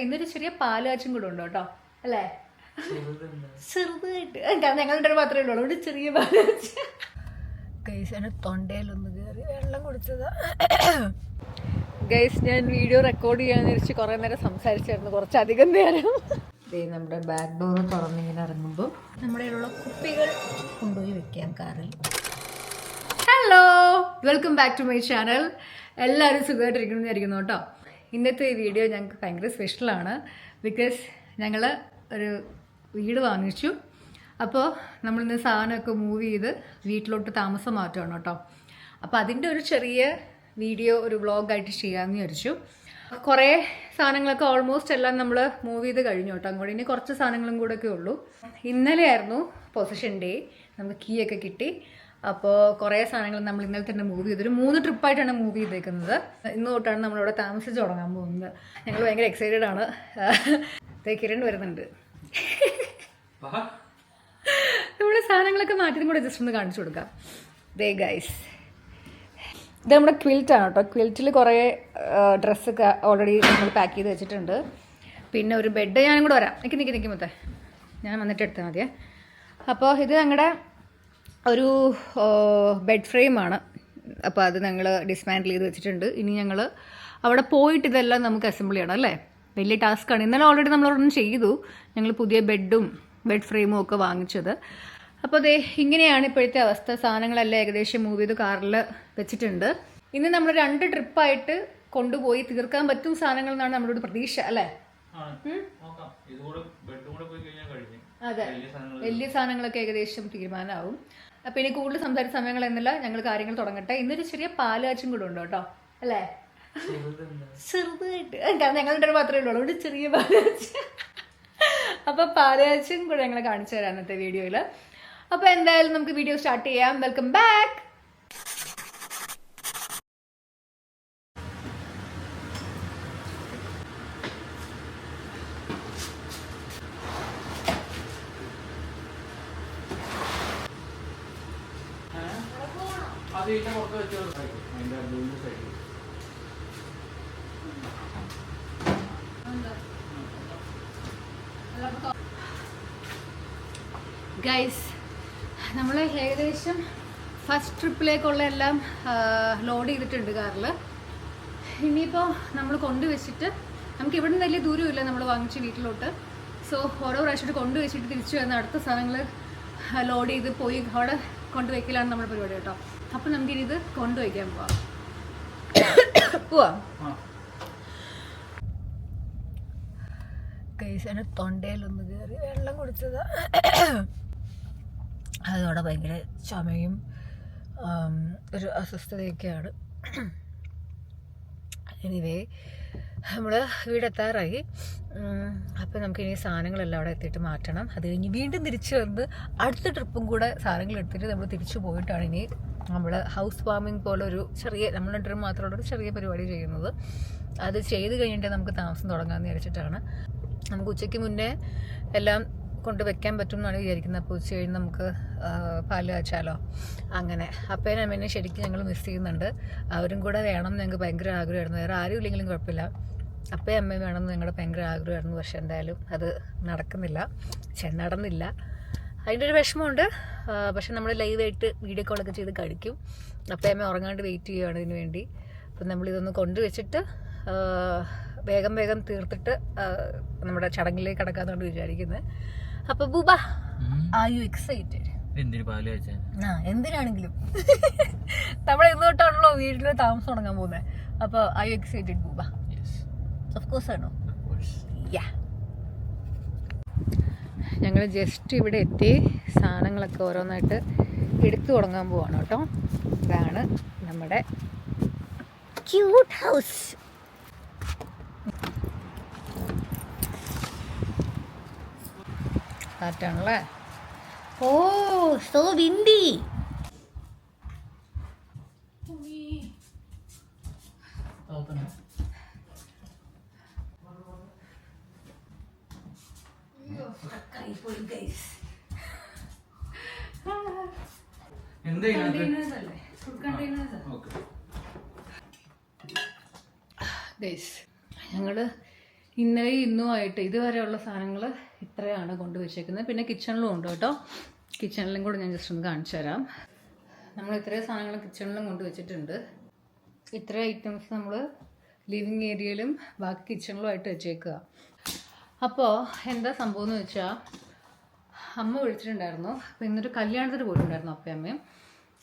ഇന്നൊരു ചെറിയ പാലാച്ചും കൂടെ ഉണ്ട് കേട്ടോ, അല്ലേ? ചെറുതായിട്ട്, കാരണം ഞങ്ങളുടെ ഒരു മാത്രമേ ഉള്ളൂ, അതുകൊണ്ട് ചെറിയ പാലാച്ച്. ഗൈസ്, എൻ്റെ തൊണ്ടയിലൊന്ന് കയറി വെള്ളം കുടിച്ചതാ. ഗൈസ്, ഞാൻ വീഡിയോ റെക്കോർഡ് ചെയ്യാന്ന് വെച്ച് കുറേ നേരം സംസാരിച്ചായിരുന്നു, കുറച്ചധികം നേരം. നമ്മുടെ ബാക്ക് ഡോർ തുറന്നിങ്ങനെ ഇറങ്ങുമ്പോൾ നമ്മുടെ ഉള്ള കുപ്പികൾ കൊണ്ടുപോയി വെക്കാം കാറിൽ. Hello, welcome back to my channel. എല്ലാവരും സുഖമായിട്ടിരിക്കുന്നു വിചാരിക്കുന്നു കേട്ടോ. ഇന്നത്തെ ഈ വീഡിയോ ഞങ്ങൾക്ക് ഭയങ്കര സ്പെഷ്യലാണ്. ബിക്കോസ് ഞങ്ങൾ ഒരു വീട് വാങ്ങിച്ചു. അപ്പോൾ നമ്മളിന്ന് സാധനമൊക്കെ മൂവ് ചെയ്ത് വീട്ടിലോട്ട് താമസം മാറ്റുകയാണ് കേട്ടോ. അപ്പോൾ അതിൻ്റെ ഒരു ചെറിയ വീഡിയോ, ഒരു വ്ളോഗായിട്ട് ചെയ്യാമെന്ന് വിചാരിച്ചു. കുറേ സാധനങ്ങളൊക്കെ ഓൾമോസ്റ്റ് എല്ലാം നമ്മൾ മൂവ് ചെയ്ത് കഴിഞ്ഞു കേട്ടോ. അങ്ങോട്ട് ഇനി കുറച്ച് സാധനങ്ങളും കൂടെ ഒക്കെ ഉള്ളൂ. ഇന്നലെ ആയിരുന്നു പൊസഷൻ ഡേ, നമുക്ക് കീ ഒക്കെ കിട്ടി. അപ്പോൾ കുറേ സാധനങ്ങൾ നമ്മൾ ഇന്നലെ തന്നെ മൂവ് ചെയ്തു. ഒരു 3 ട്രിപ്പായിട്ടാണ് മൂവ് ചെയ്തേക്കുന്നത്. ഇന്ന് തൊട്ടാണ് നമ്മളിവിടെ താമസിച്ച് തുടങ്ങാൻ പോകുന്നത്. ഞങ്ങൾ ഭയങ്കര എക്സൈറ്റഡ് ആണ്. കിരൺ വരുന്നുണ്ട്. നമ്മുടെ സാധനങ്ങളൊക്കെ മാറ്റിയതും കൂടെ ജസ്റ്റ് ഒന്ന് കാണിച്ചു കൊടുക്കാം. ദേ ഗൈസ്, ഇത് നമ്മുടെ ക്വിൽറ്റാണ് കേട്ടോ. ക്വിൽറ്റിൽ കുറേ ഡ്രസ്സൊക്കെ ഓൾറെഡി നമ്മൾ പാക്ക് ചെയ്ത് വെച്ചിട്ടുണ്ട്. പിന്നെ ഒരു ബെഡ്, ഞാനും കൂടെ വരാം. നിൽക്കുമത്തെ ഞാൻ വന്നിട്ട് എടുത്താൽ മതിയേ. അപ്പോൾ ഇത് ഞങ്ങളുടെ ഒരു ബെഡ് ഫ്രെയിമാണ്. അപ്പോൾ അത് ഞങ്ങൾ ഡിസ്മാൻറ്റിൽ ചെയ്ത് വെച്ചിട്ടുണ്ട്. ഇനി ഞങ്ങൾ അവിടെ പോയിട്ട് ഇതെല്ലാം നമുക്ക് അസംബിൾ ചെയ്യണം, അല്ലേ? വലിയ ടാസ്ക്കാണ്. ഇന്നലെ ഓൾറെഡി നമ്മളൊരെണ്ണം ചെയ്തു. ഞങ്ങൾ പുതിയ ബെഡും ബെഡ് ഫ്രെയിമും ഒക്കെ വാങ്ങിച്ചത്. അപ്പോൾ അതെ, ഇങ്ങനെയാണ് ഇപ്പോഴത്തെ അവസ്ഥ. സാധനങ്ങളെല്ലാം ഏകദേശം മൂവ് ചെയ്ത് കാറിൽ വെച്ചിട്ടുണ്ട്. ഇന്ന് നമ്മൾ 2 ട്രിപ്പായിട്ട് കൊണ്ടുപോയി തീർക്കാൻ പറ്റും സാധനങ്ങൾ എന്നാണ് നമ്മളോട് പ്രതീക്ഷ, അല്ലേ? അതെ, വലിയ സാധനങ്ങളൊക്കെ ഏകദേശം തീരുമാനമാവും. അപ്പോൾ ഇനി കൂടുതൽ സംസാരിച്ച സമയങ്ങൾ എന്നില്ല, ഞങ്ങൾ കാര്യങ്ങൾ തുടങ്ങട്ടെ. ഇന്നൊരു ചെറിയ പാലാച്ചും കൂടെ ഉണ്ട് കേട്ടോ, അല്ലേ? ചെറുതായിട്ട്, കാരണം ഞങ്ങളുടെ ഒരു മാത്രമേ ഉള്ളൂ, അതുകൊണ്ട് ചെറിയ പാലാച്ച്. അപ്പോൾ പാലാച്ചും കൂടെ ഞങ്ങൾ കാണിച്ചു തരാം ഇന്നത്തെ വീഡിയോയിൽ. അപ്പോൾ എന്തായാലും നമുക്ക് വീഡിയോ സ്റ്റാർട്ട് ചെയ്യാം. Welcome back. ഗൈസ്, നമ്മൾ ഏകദേശം ഫസ്റ്റ് ട്രിപ്പിലേക്കുള്ള എല്ലാം ലോഡ് ചെയ്തിട്ടുണ്ട് കാറിൽ. ഇനിയിപ്പോൾ നമ്മൾ കൊണ്ടുവച്ചിട്ട്, നമുക്ക് ഇവിടെ നിന്ന് വലിയ ദൂരമില്ല നമ്മൾ വാങ്ങിച്ച വീട്ടിലോട്ട്. സോ ഓരോ പ്രാവശ്യമായിട്ട് കൊണ്ടുവച്ചിട്ട് തിരിച്ചു വന്ന് അടുത്ത സാധനങ്ങൾ ലോഡ് ചെയ്ത് പോയി അവിടെ കൊണ്ടുവയ്ക്കലാണ് നമ്മുടെ പരിപാടി കേട്ടോ. അപ്പോൾ നമുക്കിനി ഇത് കൊണ്ടുവയ്ക്കാൻ പോവാം. ഗൈസ്, എൻ്റെ തൊണ്ടയിലൊന്ന് കയറി വെള്ളം കുടിച്ചതാ. അതോടെ ഭയങ്കര ചുമയും ഒരു അസ്വസ്ഥതയൊക്കെയാണ്. എനിവേ, നമ്മൾ വീടെത്താറായി. അപ്പോൾ നമുക്കിനി സാധനങ്ങളെല്ലാം അവിടെ എത്തിയിട്ട് മാറ്റണം. അത് കഴിഞ്ഞ് വീണ്ടും തിരിച്ച് വന്ന് അടുത്ത ട്രിപ്പും കൂടെ സാധനങ്ങൾ എടുത്തിട്ട് നമ്മൾ തിരിച്ചു പോയിട്ടാണ് ഇനി നമ്മൾ ഹൗസ് വാമിങ് പോലെ ഒരു ചെറിയ, നമ്മൾ രണ്ടും മാത്രമുള്ളൊരു ചെറിയ പരിപാടി ചെയ്യുന്നത്. അത് ചെയ്ത് കഴിഞ്ഞിട്ട് നമുക്ക് താമസം തുടങ്ങാമെന്ന് വിചാരിച്ചിട്ടാണ്. നമുക്ക് ഉച്ചയ്ക്ക് മുന്നേ എല്ലാം കൊണ്ടുവയ്ക്കാൻ പറ്റും എന്നാണ് വിചാരിക്കുന്നത്. അപ്പോൾ ഉച്ച കഴിഞ്ഞ് നമുക്ക് പാല് കാച്ചാലോ അങ്ങനെ. അപ്പേനും അമ്മേനെ ശരിക്കും ഞങ്ങൾ മിസ് ചെയ്യുന്നുണ്ട്. അവരും കൂടെ വേണം ഞങ്ങൾക്ക് ഭയങ്കര ആഗ്രഹമായിരുന്നു. വേറെ ആരും ഇല്ലെങ്കിലും കുഴപ്പമില്ല, അപ്പയും അമ്മയും വേണമെന്ന് ഞങ്ങളുടെ ഭയങ്കര ആഗ്രഹമായിരുന്നു. പക്ഷെ എന്തായാലും അത് നടന്നില്ല. അതിൻ്റെ ഒരു വിഷമമുണ്ട്. പക്ഷെ നമ്മൾ ലൈവായിട്ട് വീഡിയോ കോളൊക്കെ ചെയ്ത് കഴിക്കും. അപ്പയും അമ്മ ഉറങ്ങാണ്ട് വെയിറ്റ് ചെയ്യുകയാണ് ഇതിന് വേണ്ടി. അപ്പം നമ്മളിതൊന്ന് കൊണ്ടുവച്ചിട്ട് വേഗം തീർത്തിട്ട് നമ്മുടെ ചടങ്ങിലേക്ക് കടക്കാന്നുകൊണ്ട് വിചാരിക്കുന്നത്. അപ്പൊ ബൂബ, ആർ യു എക്സൈറ്റഡ്? എന്തിനാണെങ്കിലും നമ്മൾ ഇന്ന് തൊട്ടാണല്ലോ വീട്ടിൽ താമസം തുടങ്ങാൻ പോകുന്നത്. അപ്പൊ are you excited Booba? Of course ആണോ? യാ. ഞങ്ങൾ ജസ്റ്റ് ഇവിടെ എത്തി. സാധനങ്ങളൊക്കെ ഓരോന്നായിട്ട് എടുത്തു തുടങ്ങാൻ പോവാണ് കേട്ടോ. ഇതാണ് നമ്മുടെ ക്യൂട്ട് ഹൗസ്. കാറ്റാണല്ലേ. ഓ, സോ വിൻഡി. ഞങ്ങള് ഇന്നലെ ഇന്നുമായിട്ട് ഇതുവരെയുള്ള സാധനങ്ങൾ ഇത്രയാണ് കൊണ്ടുവച്ചേക്കുന്നത്. പിന്നെ കിച്ചണിലും ഉണ്ട് കേട്ടോ. കിച്ചണിലും കൂടെ ഞാൻ ജസ്റ്റ് ഒന്ന് കാണിച്ചു തരാം. നമ്മൾ ഇത്രയും സാധനങ്ങൾ കിച്ചണിലും കൊണ്ടുവച്ചിട്ടുണ്ട്. ഇത്ര ഐറ്റംസ് നമ്മൾ ലിവിങ് ഏരിയയിലും ബാക്കി കിച്ചണിലുമായിട്ട് വെച്ചേക്കുക. അപ്പോൾ എന്താ സംഭവം എന്ന് വെച്ചാൽ, അമ്മ വിളിച്ചിട്ടുണ്ടായിരുന്നു. അപ്പോൾ ഇന്നൊരു കല്യാണത്തിന് പോയിട്ടുണ്ടായിരുന്നു അപ്പയും അമ്മയും.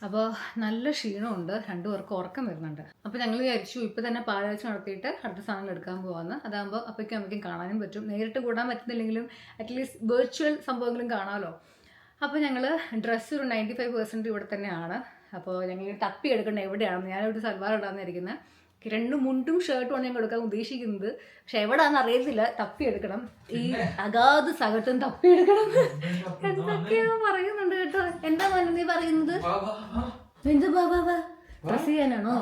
അപ്പോൾ നല്ല ക്ഷീണമുണ്ട്, രണ്ടുപേർക്ക് ഉറക്കം വരുന്നുണ്ട്. അപ്പോൾ ഞങ്ങൾ വിചാരിച്ചു ഇപ്പോൾ തന്നെ പാലാഴ്ച നടത്തിയിട്ട് അടുത്ത സാധനങ്ങൾ എടുക്കാൻ പോകാമെന്ന്. അതാകുമ്പോൾ അപ്പയ്ക്കും അമ്മയ്ക്കും കാണാനും പറ്റും. നേരിട്ട് കൂടാൻ പറ്റുന്നില്ലെങ്കിലും അറ്റ്ലീസ്റ്റ് വെർച്വൽ സംഭവങ്ങളും കാണാമല്ലോ. അപ്പോൾ ഞങ്ങൾ ഡ്രസ്സ് ഒരു 95% ഇവിടെ തന്നെയാണ്. അപ്പോൾ ഞങ്ങൾ തപ്പി എടുക്കേണ്ട എവിടെയാണെന്ന്. ഞാനൊരു സൽവാർ ഇടാമെന്നിരിക്കുന്നത്. 2 മുണ്ടും ഷർട്ടുമാണ് ഞാൻ കൊടുക്കാൻ ഉദ്ദേശിക്കുന്നത്. പക്ഷെ എവിടെയാണെന്ന് അറിയത്തില്ല. തപ്പിയെടുക്കണം. ഈ അഗാധ സകട്ടും തപ്പിയെടുക്കണം എന്തൊക്കെയോ പറയുന്നുണ്ട് കേട്ടോ. എന്താ നീ പറയുന്നത്? എന്താ ബാബാ ഡ്രസ് ചെയ്യാനാണോ?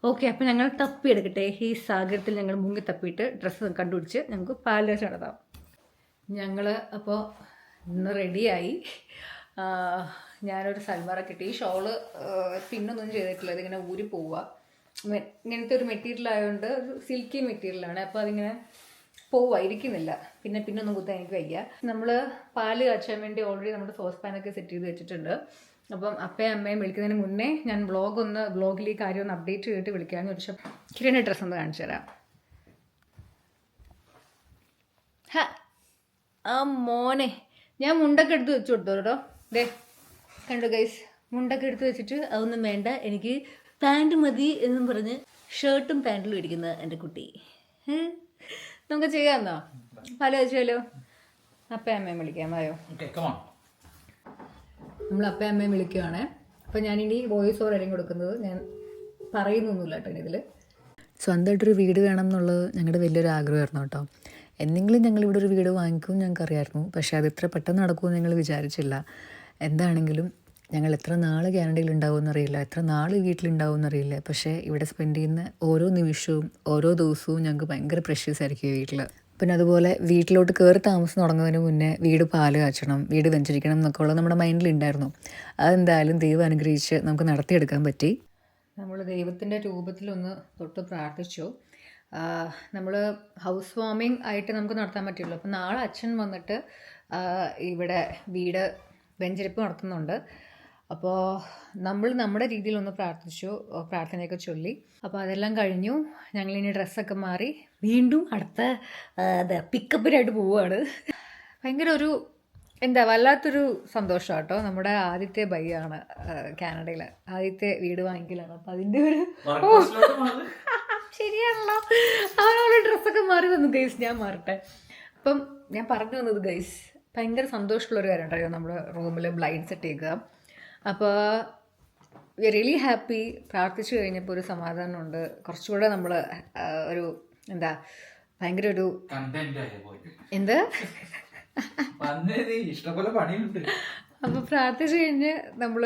ഓക്കെ, അപ്പം ഞങ്ങൾ തപ്പിയെടുക്കട്ടെ. ഈ സാഗരത്തിൽ ഞങ്ങൾ മുങ്ങി തപ്പിയിട്ട് ഡ്രസ്സ് കണ്ടുപിടിച്ച് ഞങ്ങൾക്ക് പാലസ് നടത്താം. ഞങ്ങൾ അപ്പോൾ ഇന്ന് റെഡിയായി. ഞാനൊരു സൽവാറൊക്കെ ഇട്ട്, ഈ ഷോള് പിന്നൊന്നും ചെയ്തിട്ടില്ല. ഇതിങ്ങനെ ഊരി പോവുക. ഇങ്ങനത്തെ ഒരു മെറ്റീരിയൽ ആയതുകൊണ്ട് ഒരു സിൽക്കി മെറ്റീരിയലാണ്. അപ്പോൾ അതിങ്ങനെ പോവുക, ഇരിക്കുന്നില്ല. പിന്നെ ഒന്നും കുത്താൻ എനിക്ക് വയ്യ. നമ്മൾ പാല് കാച്ചാൻ വേണ്ടി ഓൾറെഡി നമ്മുടെ സോസ് പാനൊക്കെ സെറ്റ് ചെയ്ത് വെച്ചിട്ടുണ്ട്. അപ്പം അപ്പയും അമ്മയും വിളിക്കുന്നതിന് മുന്നേ ഞാൻ വ്ളോഗിൽ ഈ കാര്യം ഒന്ന് അപ്ഡേറ്റ് ചെയ്തിട്ട് വിളിക്കാമെന്ന് ചോദിച്ചാൽ കിരണിൻ്റെ ഡ്രസ്സ് ഒന്ന് കാണിച്ചു തരാം. ആ മോനെ, ഞാൻ മുണ്ടൊക്കെ എടുത്ത് വെച്ചു കൊടുത്തു കേട്ടോ. ദേ കണ്ടു ഗൈസ്, മുണ്ടൊക്കെ എടുത്ത് വെച്ചിട്ട് അതൊന്നും വേണ്ട, എനിക്ക് പാൻറ് മതി എന്നും പറഞ്ഞ് ഷർട്ടും പാൻറ്റിലും ഇരിക്കുന്ന എൻ്റെ കുട്ടി. നമുക്ക് ചെയ്യാമെന്നോ? പല വെച്ചാലോ? അപ്പയും അമ്മയും വിളിക്കാമായോ? നമ്മൾ അപ്പയും അമ്മയും വിളിക്കുവാണ്. അപ്പോൾ ഞാനിനി വോയിസ് ഓവർ ആയിരിക്കും കൊടുക്കുന്നത്. ഞാൻ പറയുന്നൊന്നുമില്ല കേട്ടോ ഇതിൽ. സ്വന്തമായിട്ടൊരു വീട് വേണം എന്നുള്ളത് ഞങ്ങളുടെ വലിയൊരു ആഗ്രഹമായിരുന്നു കേട്ടോ. എന്തെങ്കിലും ഞങ്ങളിവിടെ ഒരു വീട് വാങ്ങിക്കും ഞങ്ങൾക്കറിയായിരുന്നു. പക്ഷേ അത് ഇത്ര പെട്ടെന്ന് നടക്കുമെന്ന് ഞങ്ങൾ വിചാരിച്ചില്ല. എന്താണെങ്കിലും ഞങ്ങൾ എത്ര നാൾ കാനഡയിൽ ഉണ്ടാവുമെന്നറിയില്ല, എത്ര നാൾ വീട്ടിലുണ്ടാവുമെന്നറിയില്ല. പക്ഷേ ഇവിടെ സ്പെൻഡ് ചെയ്യുന്ന ഓരോ നിമിഷവും ഓരോ ദിവസവും ഞങ്ങൾക്ക് ഭയങ്കര പ്രഷ്യസ് ആയിരിക്കും വീട്ടിൽ. പിന്നെ അതുപോലെ വീട്ടിലോട്ട് കയറി താമസം തുടങ്ങുന്നതിന് മുന്നേ വീട് പാല് കാച്ചണം, വീട് വെഞ്ചരിക്കണം എന്നൊക്കെ ഉള്ളത് നമ്മുടെ മൈൻഡിലുണ്ടായിരുന്നു. അതെന്തായാലും ദൈവം അനുഗ്രഹിച്ച് നമുക്ക് നടത്തിയെടുക്കാൻ പറ്റി. നമ്മൾ ദൈവത്തിൻ്റെ രൂപത്തിലൊന്ന് തൊട്ട് പ്രാർത്ഥിച്ചു. നമ്മൾ ഹൗസ് വാമിങ് ആയിട്ട് നമുക്ക് നടത്താൻ പറ്റുള്ളൂ. അപ്പോൾ നാളെ അച്ഛൻ വന്നിട്ട് ഇവിടെ വീട് വെഞ്ചരിപ്പ് നടത്തുന്നുണ്ട്. അപ്പോൾ നമ്മൾ നമ്മുടെ രീതിയിലൊന്ന് പ്രാർത്ഥിച്ചു, പ്രാർത്ഥനയൊക്കെ ചൊല്ലി. അപ്പോൾ അതെല്ലാം കഴിഞ്ഞു. ഞങ്ങളിനി ഡ്രസ്സൊക്കെ മാറി വീണ്ടും അടുത്ത പിക്കപ്പിനായിട്ട് പോവുകയാണ്. ഭയങ്കര ഒരു വല്ലാത്തൊരു സന്തോഷം കേട്ടോ. നമ്മുടെ ആദ്യത്തെ ബൈയാണ് കാനഡയിൽ, ആദ്യത്തെ വീട് വാങ്ങിക്കലാണ്. അപ്പം അതിൻ്റെ ഒരു ശരിയാണല്ലോ. അവനോട് ഡ്രസ്സൊക്കെ മാറി വന്നു ഗൈസ്. ഞാൻ മാറട്ടെ. അപ്പം ഞാൻ പറഞ്ഞു വന്നത് ഗൈസ്, ഭയങ്കര സന്തോഷമുള്ളൊരു കാര്യം ഉണ്ടായിരുന്നു നമ്മുടെ റൂമിൽ ബ്ലൈൻഡ് സെറ്റ് ചെയ്യുക. അപ്പോൾ റിയലി ഹാപ്പി. പ്രാർത്ഥിച്ചു കഴിഞ്ഞപ്പോൾ ഒരു സമാധാനമുണ്ട്. കുറച്ചുകൂടെ നമ്മൾ ഒരു ഭയങ്കര ഒരു ഇഷ്ടംപോലെ പണിയുണ്ട്. അപ്പോൾ പ്രാർത്ഥിച്ചു കഴിഞ്ഞ് നമ്മൾ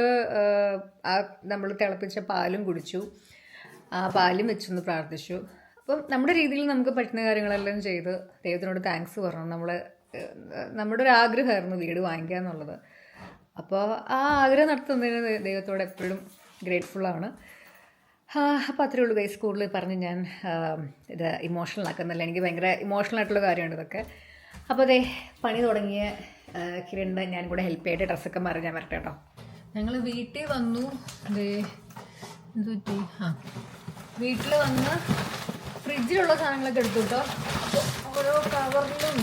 തിളപ്പിച്ച പാലും കുടിച്ചു. ആ പാലും വെച്ചൊന്ന് പ്രാർത്ഥിച്ചു. അപ്പം നമ്മുടെ രീതിയിൽ നമുക്ക് പറ്റുന്ന കാര്യങ്ങളെല്ലാം ചെയ്ത് ദൈവത്തിനോട് താങ്ക്സ് പറഞ്ഞു. നമ്മുടെ ഒരു ആഗ്രഹമായിരുന്നു വീട് വാങ്ങിക്കുക എന്നുള്ളത്. അപ്പോൾ ആ ആഗ്രഹം നടത്തുന്നതിന് ദൈവത്തോട് എപ്പോഴും ഗ്രേറ്റ്ഫുള്ളാണ്. അപ്പോൾ അത്രയേ ഉള്ളൂ ഗൈസ്. കൂടുതൽ പറഞ്ഞ് ഞാൻ ഇത് ഇമോഷണൽ ആക്കുന്നില്ല. എനിക്ക് ഭയങ്കര ഇമോഷണൽ ആയിട്ടുള്ള കാര്യമാണ് ഇതൊക്കെ. അപ്പോൾ അതെ, പണി തുടങ്ങിയ കിരണ് ഞാൻ കൂടെ ഹെൽപ്പ് ചെയ്തിട്ട് ഡ്രസ്സൊക്കെ മാറി ഞാൻ വരട്ടെ കേട്ടോ. ഞങ്ങൾ വീട്ടിൽ വന്നു. എന്തുപറ്റി? വീട്ടിൽ വന്ന് ഫ്രിഡ്ജിലുള്ള സാധനങ്ങളൊക്കെ എടുത്തു കേട്ടോ. ഓരോ കവറിലും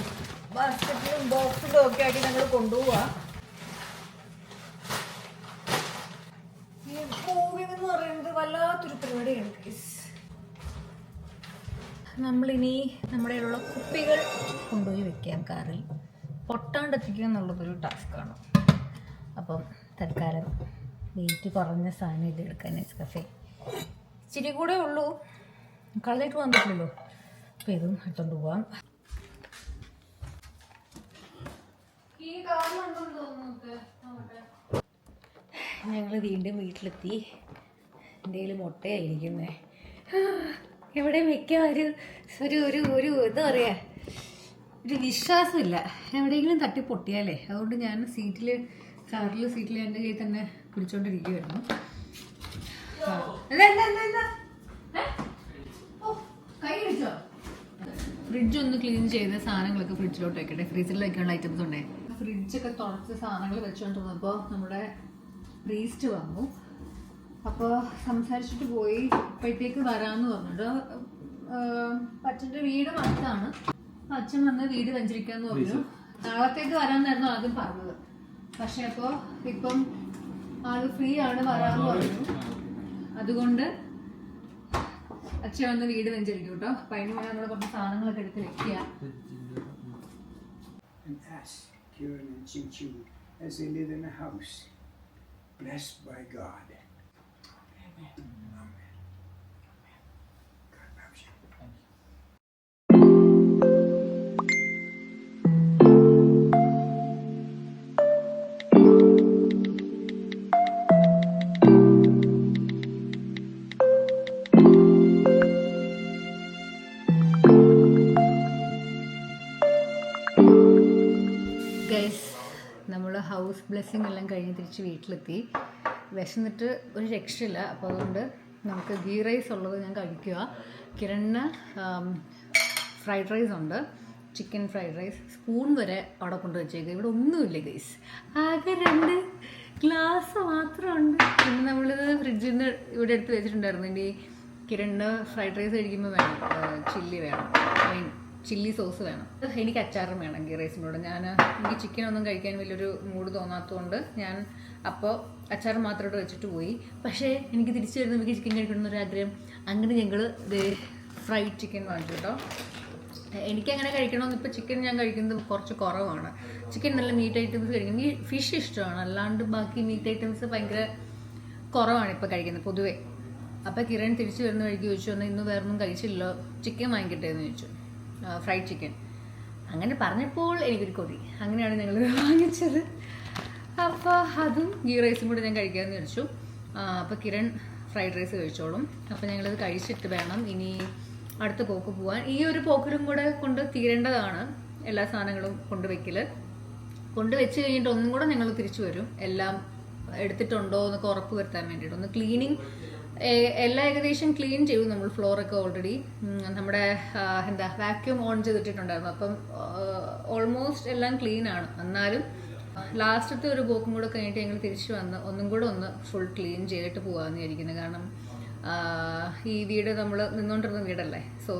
ബാസ്ക്കറ്റിലും ബോക്സിലും ഒക്കെ ആക്കി ഞങ്ങൾ കൊണ്ടുപോവാ. ഈ മൂവിങ് എന്ന് പറയുന്നത് വല്ലാത്തൊരു പരിപാടിയാണ് ഗൈസ്. നമ്മളിനി നമ്മുടെ ഉള്ള കുപ്പികൾ കൊണ്ടുപോയി വെക്കാം കാറിൽ. പൊട്ടാണ്ടെത്തിക്കുക എന്നുള്ളതൊരു ടാസ്ക്കാണ്. അപ്പം തൽക്കാലം വെയിറ്റ് കുറഞ്ഞ സാധനം ഇത് എടുക്കാൻ നെസ്കഫേ ഇച്ചിരി കൂടെ ഉള്ളൂ, കളഞ്ഞിട്ട് പോകാൻ പറ്റില്ലല്ലോ. അപ്പോൾ ഇതും എടുത്തോണ്ട് പോവാം. ഞങ്ങൾ വീണ്ടും വീട്ടിലെത്തി. എൻ്റെ കയ്യിൽ മുട്ടയായിരിക്കുന്നേ. എവിടെ വെക്കാൻ ഒരു എന്താ പറയുക, ഒരു വിശ്വാസമില്ല. എവിടെയെങ്കിലും തട്ടി പൊട്ടിയാലേ. അതുകൊണ്ട് ഞാൻ കാറിൽ സീറ്റിൽ എൻ്റെ കയ്യിൽ തന്നെ പിടിച്ചോണ്ടിരിക്കുമായിരുന്നു. കൈ പിടിച്ചോ? ഫ്രിഡ്ജ് ഒന്ന് ക്ലീൻ ചെയ്ത സാധനങ്ങളൊക്കെ ഫ്രിഡ്ജിലോട്ട് വെക്കട്ടെ. ഫ്രീസറിൽ വെക്കാനുള്ള ഐറ്റംസ് ഉണ്ടേ. ഫ്രിഡ്ജൊക്കെ തുറച്ച് സാധനങ്ങൾ വെച്ചുകൊണ്ടിരുന്നപ്പോൾ നമ്മുടെ പ്രീസ്റ്റ് വന്നു. അപ്പോൾ സംസാരിച്ചിട്ട് പോയി. അപ്പോഴത്തേക്ക് വരാമെന്ന് പറഞ്ഞിട്ട് അച്ഛൻ്റെ വീട് അടുത്താണ്. അച്ഛൻ വന്ന് വീട് വെഞ്ചരിക്കാന്ന് പറഞ്ഞു. നാളത്തേക്ക് വരാമെന്നായിരുന്നു ആദ്യം പറഞ്ഞത്. പക്ഷെ അപ്പോൾ ഇപ്പം ആള് ഫ്രീ ആണ്, വരാമെന്ന് പറഞ്ഞു. അതുകൊണ്ട് അച്ഛൻ വന്ന് വീട് വെഞ്ചരിക്കും കേട്ടോ. അപ്പം അതിന് വേണം നമ്മൾ കുറച്ച് സാധനങ്ങളൊക്കെ എടുത്ത് വെക്കുക. Kieran and Ching Ching as they live in a house blessed by God. Amen. Amen. God loves you. നമ്മൾ ഹൗസ് ബ്ലെസ്സിങ് എല്ലാം കഴിഞ്ഞ് തിരിച്ച് വീട്ടിലെത്തി. വിശന്നിട്ട് ഒരു രക്ഷയില്ല. അപ്പോൾ അതുകൊണ്ട് നമുക്ക് ഗീ റൈസ് ഉള്ളത് ഞാൻ കഴിക്കുക. കിരണിന് ഫ്രൈഡ് റൈസ് ഉണ്ട്, ചിക്കൻ ഫ്രൈഡ് റൈസ്. സ്പൂൺ വരെ അവിടെ കൊണ്ട് വെച്ചേക്കുക. ഇവിടെ ഒന്നുമില്ല ഗൈസ്, ആകെ 2 ഗ്ലാസ് മാത്രമുണ്ട്. പിന്നെ നമ്മളിത് ഫ്രിഡ്ജിൽ നിന്ന് ഇവിടെ എടുത്ത് വെച്ചിട്ടുണ്ടായിരുന്നു. ഇനി കിരണിന് ഫ്രൈഡ് റൈസ് കഴിക്കുമ്പോൾ വേണം ചില്ലി വേണം, ചില്ലി സോസ് വേണം. എനിക്ക് അച്ചാറും വേണം ഗീ റൈസിനോട്. എനിക്ക് ചിക്കനൊന്നും കഴിക്കാൻ വലിയൊരു മൂഡ് തോന്നാത്തതുകൊണ്ട് ഞാൻ അപ്പോൾ അച്ചാർ മാത്രമായിട്ട് വെച്ചിട്ട് പോയി. പക്ഷേ എനിക്ക് തിരിച്ചു വരുന്ന എനിക്ക് ചിക്കൻ കഴിക്കണമെന്നൊരാഗ്രഹം. അങ്ങനെ ഞങ്ങൾ ഫ്രൈഡ് ചിക്കൻ വാങ്ങിച്ചു കേട്ടോ. എനിക്കങ്ങനെ കഴിക്കണമെന്ന്. ഇപ്പോൾ ചിക്കൻ ഞാൻ കഴിക്കുന്നത് കുറച്ച് കുറവാണ്. ചിക്കൻ നല്ല മീറ്റ് ഐറ്റംസ് കഴിക്കുന്നത്. എനിക്ക് ഫിഷ് ഇഷ്ടമാണ്, അല്ലാണ്ട് ബാക്കി മീറ്റ് ഐറ്റംസ് ഭയങ്കര കുറവാണ് ഇപ്പോൾ കഴിക്കുന്നത് പൊതുവേ. അപ്പോൾ കിരൺ തിരിച്ചു വരുന്ന വഴിക്ക് ചോദിച്ചു, എന്നാൽ ഇന്ന് വേറൊന്നും കഴിച്ചില്ലല്ലോ, ചിക്കൻ വാങ്ങിക്കട്ടെ എന്ന് ചോദിച്ചു, ഫ്രൈഡ് ചിക്കൻ. അങ്ങനെ പറഞ്ഞപ്പോൾ എനിക്കൊരു കൊതി. അങ്ങനെയാണ് ഞങ്ങൾ വാങ്ങിച്ചത്. അപ്പോൾ അതും ഗീ റൈസും കൂടെ ഞാൻ കഴിക്കാമെന്ന് വിചാരിച്ചു. അപ്പോൾ കിരൺ ഫ്രൈഡ് റൈസ് കഴിച്ചോളും. അപ്പോൾ ഞങ്ങളത് കഴിച്ചിട്ട് വേണം ഇനി അടുത്ത പോക്ക് പോകാൻ. ഈ ഒരു പോക്കിലും കൂടെ കൊണ്ട് തീരേണ്ടതാണ് എല്ലാ സാധനങ്ങളും കൊണ്ടുവച്ച് കഴിഞ്ഞിട്ട് ഒന്നും കൂടെ ഞങ്ങൾ തിരിച്ചു വരും. എല്ലാം എടുത്തിട്ടുണ്ടോ എന്നൊക്കെ ഉറപ്പ് വരുത്താൻ വേണ്ടിയിട്ട് ഒന്ന് ക്ലീനിങ്. എല്ലാം ഏകദേശം ക്ലീൻ ചെയ്തു നമ്മൾ. ഫ്ലോറൊക്കെ ഓൾറെഡി നമ്മുടെ വാക്യൂം ഓൺ ചെയ്തിട്ടുണ്ടായിരുന്നു. അപ്പം ഓൾമോസ്റ്റ് എല്ലാം ക്ലീനാണ്. എന്നാലും ലാസ്റ്റത്തെ ഒരു പോക്കും കൂടെ കഴിഞ്ഞിട്ട് ഞങ്ങൾ തിരിച്ചു വന്ന് ഒന്നും കൂടെ ഒന്ന് ഫുൾ ക്ലീൻ ചെയ്തിട്ട് പോകാമെന്ന് വിചാരിക്കുന്നത്. കാരണം ഈ വീട് നമ്മൾ നിന്നുകൊണ്ടിരുന്ന വീടല്ലേ. സോ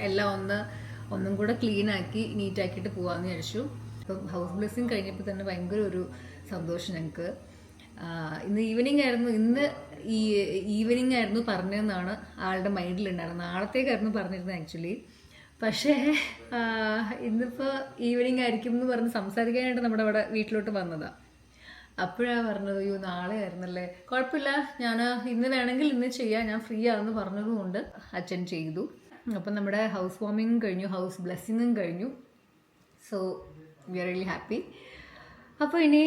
എല്ലാം ഒന്നും കൂടെ ക്ലീനാക്കി നീറ്റാക്കിയിട്ട് പോകാമെന്ന് വിചാരിച്ചു. ഇപ്പം ഹൗസ് ബ്ലെസ്സിങ് കഴിഞ്ഞപ്പോൾ തന്നെ ഭയങ്കര ഒരു സന്തോഷം ഞങ്ങൾക്ക്. ഇന്ന് ഈവനിങ് ആയിരുന്നു പറഞ്ഞതെന്നാണ് ആളുടെ മൈൻഡിലുണ്ടായിരുന്നത്. നാളത്തേക്കായിരുന്നു പറഞ്ഞിരുന്നത് ആക്ച്വലി. പക്ഷേ ഇന്നിപ്പോൾ ഈവനിങ് ആയിരിക്കും എന്ന് പറഞ്ഞ് സംസാരിക്കാനായിട്ട് നമ്മുടെ അവിടെ വീട്ടിലോട്ട് വന്നതാണ്. അപ്പോഴാണ് പറഞ്ഞത്, അയ്യോ നാളെ ആയിരുന്നല്ലേ, കുഴപ്പമില്ല, ഞാൻ ഇന്ന് വേണമെങ്കിൽ ഇന്ന് ചെയ്യാം, ഞാൻ ഫ്രീ ആണെന്ന് പറഞ്ഞതുകൊണ്ട് അച്ഛൻ ചെയ്തു. അപ്പം നമ്മുടെ ഹൗസ് വാമിങ്ങും കഴിഞ്ഞു, ഹൗസ് ബ്ലെസ്സിങ്ങും കഴിഞ്ഞു. So we are really happy. അപ്പോൾ ഇനി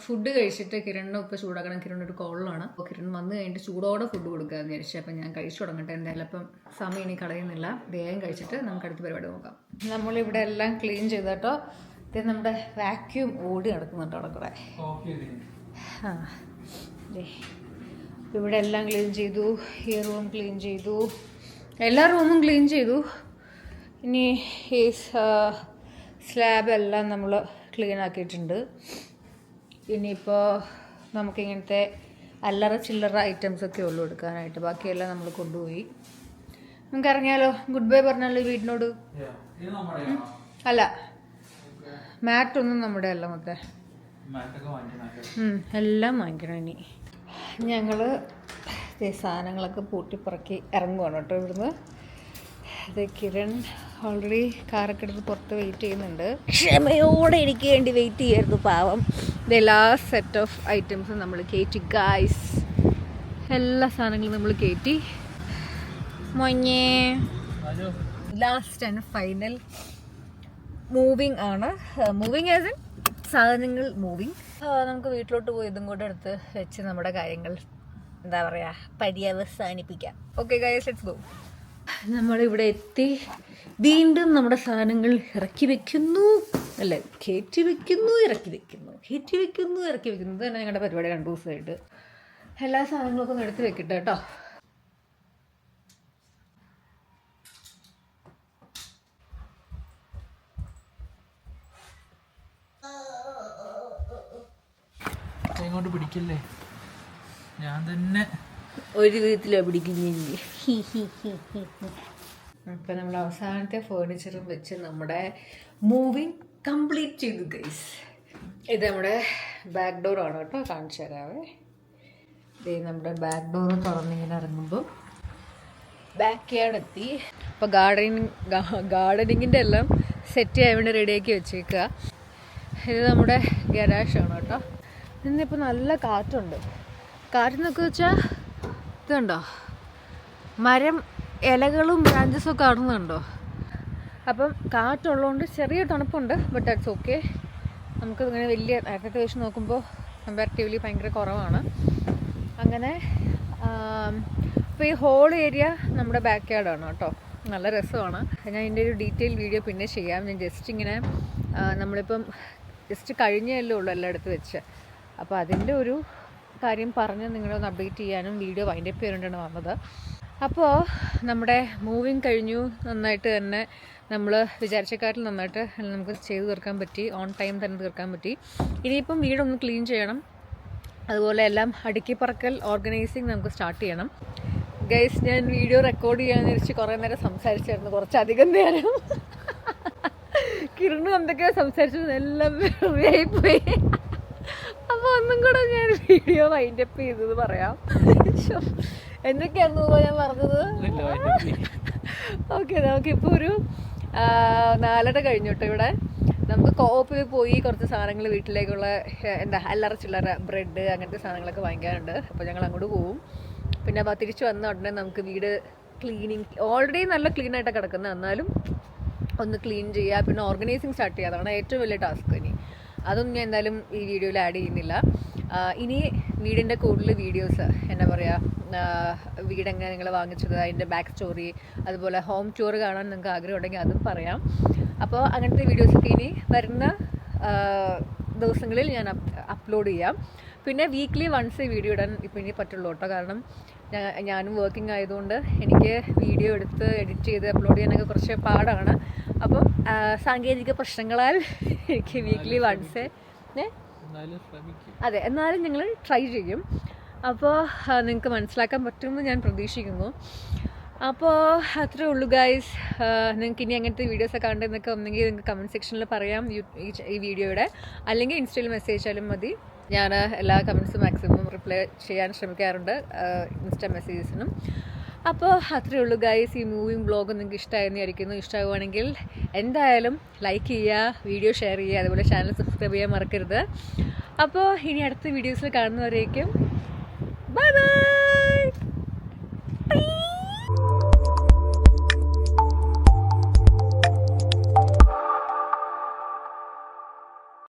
ഫുഡ് കഴിച്ചിട്ട് കിരണിനെ ഇപ്പോൾ ചൂടാക്കണം. കിരണൊരു കോളിലാണ്. അപ്പോൾ കിരൺ വന്ന് കഴിഞ്ഞിട്ട് ചൂടോടെ ഫുഡ് കൊടുക്കാമെന്ന് വിചാരിച്ചു. അപ്പം ഞാൻ കഴിച്ചു തുടങ്ങട്ടെ എന്തായാലും. അപ്പം സമയം ഇനി കളയുന്നില്ല, വേഗം കഴിച്ചിട്ട് നമുക്ക് അടുത്ത പരിപാടി നോക്കാം. നമ്മളിവിടെ എല്ലാം ക്ലീൻ ചെയ്ത് കേട്ടോ. ഇത് നമ്മുടെ വാക്യൂം ഓടി നടക്കുന്നുണ്ട് അവിടെ കൂടെ. ഇവിടെ എല്ലാം ക്ലീൻ ചെയ്തു. ഈ റൂം ക്ലീൻ ചെയ്തു, എല്ലാ റൂമും ക്ലീൻ ചെയ്തു. ഇനി ഈ സ്ലാബെല്ലാം നമ്മൾ ക്ലീൻ ആക്കിയിട്ടുണ്ട്. ഇനിയിപ്പോൾ നമുക്കിങ്ങനത്തെ അല്ലറ ചില്ലറ ഐറ്റംസൊക്കെ ഉള്ളൂ എടുക്കാനായിട്ട്. ബാക്കിയെല്ലാം നമ്മൾ കൊണ്ടുപോയി. നമുക്ക് ഇറങ്ങിയാലോ? ഗുഡ് ബൈ പറഞ്ഞാലോ വീടിനോട്? അല്ല, മാറ്റൊന്നും നമ്മുടെ അല്ല, മൊത്തം എല്ലാം വാങ്ങിക്കണം. ഇനി ഞങ്ങൾ സാധനങ്ങളൊക്കെ പൂട്ടിപ്പറക്കി ഇറങ്ങുവാണ് കേട്ടോ ഇവിടുന്ന്. അത് കിരൺ ഓൾറെഡി കാറൊക്കെ എടുത്ത് പുറത്ത് വെയിറ്റ് ചെയ്യുന്നുണ്ട്. ക്ഷമയോടെ എനിക്ക് വേണ്ടി വെയിറ്റ് ചെയ്യായിരുന്നു പാവം. ഇത് ലാസ്റ്റ് സെറ്റ് ഓഫ് ഐറ്റംസും നമ്മൾ കയറ്റി ഗായ്സ്. എല്ലാ സാധനങ്ങളും നമ്മൾ കയറ്റി. മൊഞ്ഞേ ലാസ്റ്റ് ആൻഡ് ഫൈനൽ മൂവിങ് ആണ്. മൂവിങ് ആസ് ഇൻ സാധനങ്ങൾ മൂവിങ്. നമുക്ക് വീട്ടിലോട്ട് പോയി ഇതും കൂടെ എടുത്ത് വെച്ച് നമ്മുടെ കാര്യങ്ങൾ എന്താ പറയുക പര്യവസാനിപ്പിക്കാം. Okay guys, let's go. നമ്മളിവിടെ എത്തി. വീണ്ടും നമ്മുടെ സാധനങ്ങൾ ഇറക്കി വെക്കുന്നു, അല്ലേ, കയറ്റി വെക്കുന്നു, ഇറക്കി വെക്കുന്നു, കയറ്റി വെക്കുന്നു, ഇറക്കി വെക്കുന്നു. ഇത് തന്നെ ഞങ്ങളുടെ പരിപാടി 2 ദിവസമായിട്ട്. എല്ലാ സാധനങ്ങളൊക്കെ ഒന്ന് എടുത്ത് വെക്കട്ടെ കേട്ടോ. കൊണ്ട് പിടിക്കല്ലേ, ഞാൻ തന്നെ ഒരു വിധത്തിലോ പിടിക്കുന്നില്ല. അപ്പം നമ്മൾ അവസാനത്തെ ഫേർണിച്ചറും വെച്ച് നമ്മുടെ മൂവിങ് കംപ്ലീറ്റ് ചെയ്തു ഗൈസ്. ഇത് നമ്മുടെ ബാക്ക് ഡോറാണ് കേട്ടോ, കാണിച്ചു തരാവേ. ഇത് നമ്മുടെ ബാക്ക് ഡോർ തുറന്നിങ്ങനെ ഇറങ്ങുമ്പോൾ ബാക്ക് യാർഡ് എത്തി. അപ്പോൾ ഗാർഡനിങ്ങിൻ്റെ എല്ലാം സെറ്റ് ചെയ്യാൻ വേണ്ടി റെഡിയാക്കി വെച്ചേക്കുക. ഇത് നമ്മുടെ ഗരാഷാണ് കേട്ടോ. ഇന്നിപ്പോൾ നല്ല കാറ്റുണ്ട്. കാറ്റെന്നൊക്കെ വെച്ചാൽ ഇതുണ്ടോ, മരം ഇലകളും ബ്രാഞ്ചസും ഒക്കെ കാണുന്നുണ്ടോ. അപ്പം കാറ്റുള്ളതുകൊണ്ട് ചെറിയ തണുപ്പുണ്ട്, ബട്ട് ദാറ്റ്സ് ഓക്കെ. നമുക്ക് ഇങ്ങനെ വലിയ നേരത്തെ വെച്ച് നോക്കുമ്പോൾ കമ്പാരിറ്റീവ്ലി ഭയങ്കര കുറവാണ്. അങ്ങനെ അപ്പോൾ ഈ ഹോൾ ഏരിയ നമ്മുടെ ബാക്ക് യാർഡാണ് കേട്ടോ. നല്ല രസമാണ്. ഞാൻ ഇതിൻ്റെ ഒരു ഡീറ്റെയിൽ വീഡിയോ പിന്നെ ചെയ്യാം. ഞാൻ ജസ്റ്റ് ഇങ്ങനെ നമ്മളിപ്പം ജസ്റ്റ് കഴിഞ്ഞല്ലേ ഉള്ളൂ എല്ലായിടത്തും വെച്ച്. അപ്പോൾ അതിൻ്റെ ഒരു കാര്യം പറഞ്ഞ് നിങ്ങളെ ഒന്ന് അപ്ഡേറ്റ് ചെയ്യാനും വീഡിയോ വൈൻഡപ്പ് ചെയ്യാനാണ് വന്നത്. അപ്പോൾ നമ്മുടെ മൂവിങ് കഴിഞ്ഞു. നന്നായിട്ട് തന്നെ നമ്മൾ വിചാരിച്ചക്കാട്ടിൽ നന്നായിട്ട് നമുക്ക് ചെയ്ത് തീർക്കാൻ പറ്റി. ഓൺ ടൈം തന്നെ തീർക്കാൻ പറ്റി. ഇനിയിപ്പം വീടൊന്ന് ക്ലീൻ ചെയ്യണം. അതുപോലെ എല്ലാം അടുക്കി പറക്കൽ ഓർഗനൈസിങ് നമുക്ക് സ്റ്റാർട്ട് ചെയ്യണം. ഗൈസ്, ഞാൻ വീഡിയോ റെക്കോർഡ് ചെയ്യാൻ വിചാരിച്ച് കുറേ നേരം സംസാരിച്ചായിരുന്നു, കുറച്ചധികം നേരം. കിരണു എന്തൊക്കെയോ സംസാരിച്ചത് എല്ലാം വെറുതെയായിപ്പോയി. അപ്പോൾ ഒന്നും കൂടെ ഞാൻ വീഡിയോ വൈൻഡപ്പ് ചെയ്തത് പറയാം. എന്തൊക്കെയായിരുന്നു ഞാൻ പറഞ്ഞത്? ഓക്കെ, നമുക്കിപ്പോൾ ഒരു 4:30 കഴിഞ്ഞു കേട്ടോ. ഇവിടെ നമുക്ക് കോപ്പിൽ പോയി കുറച്ച് സാധനങ്ങൾ വീട്ടിലേക്കുള്ള അല്ലറ ചില്ലറ ബ്രെഡ് അങ്ങനത്തെ സാധനങ്ങളൊക്കെ വാങ്ങിക്കാറുണ്ട്. അപ്പോൾ ഞങ്ങൾ അങ്ങോട്ട് പോവും. പിന്നെ അപ്പോൾ തിരിച്ച് വന്ന ഉടനെ നമുക്ക് വീട് ക്ലീനിങ് ഓൾറെഡി നല്ല ക്ലീനായിട്ടാണ് കിടക്കുന്നത്, എന്നാലും ഒന്ന് ക്ലീൻ ചെയ്യുക, പിന്നെ ഓർഗനൈസിങ് സ്റ്റാർട്ട് ചെയ്യുക. അതാണ് ഏറ്റവും വലിയ ടാസ്ക്. ഇനി അതൊന്നും ഞാൻ എന്തായാലും ഈ വീഡിയോയിൽ ആഡ് ചെയ്യുന്നില്ല. ഇനി വീടിൻ്റെ കൂടുതൽ വീഡിയോസ്, എന്താ പറയുക, വീടെങ്ങനെ നിങ്ങൾ വാങ്ങിച്ചത്, അതിൻ്റെ ബാക്ക് സ്റ്റോറി, അതുപോലെ ഹോം ടൂർ കാണാൻ നിങ്ങൾക്ക് ആഗ്രഹം ഉണ്ടെങ്കിൽ അതും പറയാം. അപ്പോൾ അങ്ങനത്തെ വീഡിയോസൊക്കെ ഇനി വരുന്ന ദിവസങ്ങളിൽ ഞാൻ അപ്ലോഡ് ചെയ്യാം. പിന്നെ വീക്ക്ലി വൺസ് വീഡിയോ ഇടാൻ ഇപ്പോൾ ഇനി പറ്റുള്ളൂ കേട്ടോ. കാരണം ഞാനും വർക്കിംഗ് ആയതുകൊണ്ട് എനിക്ക് വീഡിയോ എടുത്ത് എഡിറ്റ് ചെയ്ത് അപ്ലോഡ് ചെയ്യാനൊക്കെ കുറച്ച് പാടാണ്. അപ്പം സാങ്കേതിക പ്രശ്നങ്ങളാൽ എനിക്ക് വീക്ക്ലി വൺസേ അതെ, എന്നാലും ഞങ്ങൾ ട്രൈ ചെയ്യും. അപ്പോൾ നിങ്ങൾക്ക് മനസ്സിലാക്കാൻ പറ്റുമെന്ന് ഞാൻ പ്രതീക്ഷിക്കുന്നു. അപ്പോൾ അത്രേ ഉള്ളൂ ഗൈസ്. നിങ്ങൾക്ക് ഇനി അങ്ങനത്തെ വീഡിയോസൊക്കെ കണ്ടെന്നൊക്കെ ഒന്നെങ്കിൽ നിങ്ങൾക്ക് കമൻറ്റ് സെക്ഷനിൽ പറയാം ഈ വീഡിയോയുടെ, അല്ലെങ്കിൽ ഇൻസ്റ്റയിൽ മെസ്സേജ് അയച്ചാലും മതി. ഞാൻ എല്ലാ കമൻസും മാക്സിമം റിപ്ലൈ ചെയ്യാൻ ശ്രമിക്കാറുണ്ട് ഇൻസ്റ്റ മെസ്സേജസിനും. അപ്പോൾ അത്രേ ഉള്ളൂ ഗൈസ്. ഈ മൂവിങ് വ്ളോഗ് നിങ്ങൾക്ക് ഇഷ്ടമായെന്ന് വിചാരിക്കുന്നു. ഇഷ്ടമാവുകയാണെങ്കിൽ എന്തായാലും ലൈക്ക് ചെയ്യുക, വീഡിയോ ഷെയർ ചെയ്യുക, അതുപോലെ ചാനൽ സബ്സ്ക്രൈബ് ചെയ്യാൻ മറക്കരുത്. അപ്പോൾ ഇനി അടുത്ത വീഡിയോസിൽ കാണുന്നവരേക്കും ബൈ ബൈ.